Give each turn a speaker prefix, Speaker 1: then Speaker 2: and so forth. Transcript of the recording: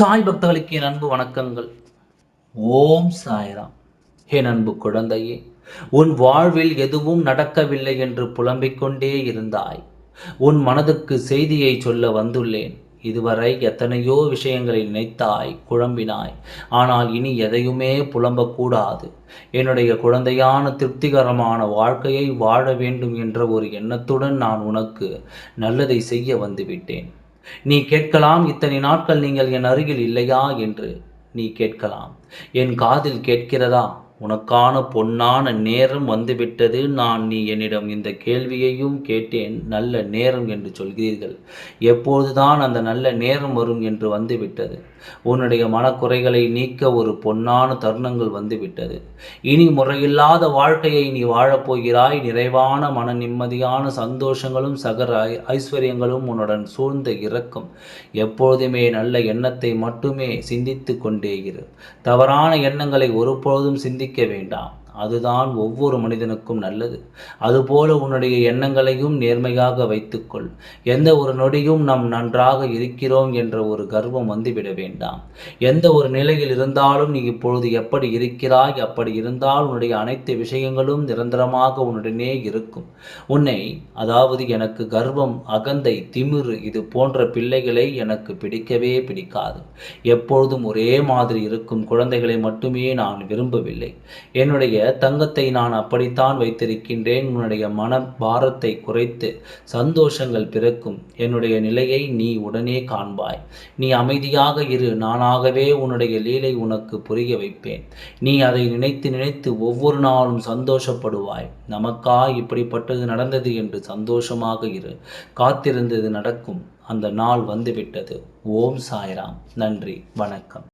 Speaker 1: சாய் பக்தர்களுக்கு என் அன்பு வணக்கங்கள். ஓம் சாய்ராம். என் அன்பு குழந்தையே, உன் வாழ்வில் எதுவும் நடக்கவில்லை என்று புலம்பிக் கொண்டே இருந்தாய். உன் மனதுக்கு செய்தியை சொல்ல வந்துள்ளேன். இதுவரை எத்தனையோ விஷயங்களை நினைத்தாய், குழம்பினாய். ஆனால் இனி எதையுமே புலம்பக்கூடாது. என்னுடைய குழந்தையான திருப்திகரமான வாழ்க்கையை வாழ வேண்டும் என்ற ஒரு எண்ணத்துடன் நான் உனக்கு நல்லதை செய்ய வந்துவிட்டேன். நீ கேட்கலாம், இத்தனை நாட்கள் நீங்கள் என் அருகில் இல்லையா என்று. நீ கேட்கலாம், என் காதில் கேட்கிறதா? உனக்கான பொன்னான நேரம் வந்துவிட்டது. நீ என்னிடம் இந்த கேள்வியையும் கேட்டேன். நல்ல நேரம் என்று சொல்கிறீர்கள். எப்போதுதான் அந்த நல்ல நேரம் வரும் என்று வந்துவிட்டது. உன்னுடைய மனக்குறைகளை நீக்க ஒரு பொன்னான தருணங்கள் வந்துவிட்டது. இனி முறையில்லாத வாழ்க்கையை நீ வாழப்போகிறாய். நிறைவான மன நிம்மதியான சந்தோஷங்களும் சகல ஐஸ்வர்யங்களும் உன்னுடன் சூழ்ந்த இருக்கும். எப்பொழுதுமே நல்ல எண்ணத்தை மட்டுமே சிந்தித்து கொண்டே இரு. தவறான எண்ணங்களை ஒருபொழுதும் சிந்திக்க வேண்டாம். அதுதான் ஒவ்வொரு மனிதனுக்கும் நல்லது. அதுபோல உன்னுடைய எண்ணங்களையும் நேர்மையாக வைத்துக்கொள். எந்த ஒரு நொடியும் நாம் நன்றாக இருக்கிறோம் என்ற ஒரு கர்வம் வந்துவிட வேண்டாம். எந்த ஒரு நிலையில் இருந்தாலும் நீ இப்பொழுது எப்படி இருக்கிறாய், அப்படி இருந்தால் உன்னுடைய அனைத்து விஷயங்களும் நிரந்தரமாக உன்னுடனே இருக்கும். அதாவது எனக்கு கர்வம், அகந்தை, திமிரு இது போன்ற பிள்ளைகளை எனக்கு பிடிக்கவே பிடிக்காது. எப்பொழுதும் ஒரே மாதிரி இருக்கும் குழந்தைகளை மட்டுமே நான் விரும்பவில்லை. என்னுடைய தங்கத்தை நான் அப்படித்தான் வைத்திருக்கின்றேன். உன்னுடைய மன பாரத்தை குறைத்து சந்தோஷங்கள் பிறக்கும். என்னுடைய நிலையை நீ உடனே காண்பாய். நீ அமைதியாக இரு. நானாகவே உன்னுடைய லீலை உனக்கு புரிய வைப்பேன். நீ அதை நினைத்து நினைத்து ஒவ்வொரு நாளும் சந்தோஷப்படுவாய். நமக்கா இப்படிப்பட்டது நடந்தது என்று சந்தோஷமாக இரு. காத்திருந்தது நடக்கும். அந்த நாள் வந்துவிட்டது. ஓம் சாய்ராம். நன்றி, வணக்கம்.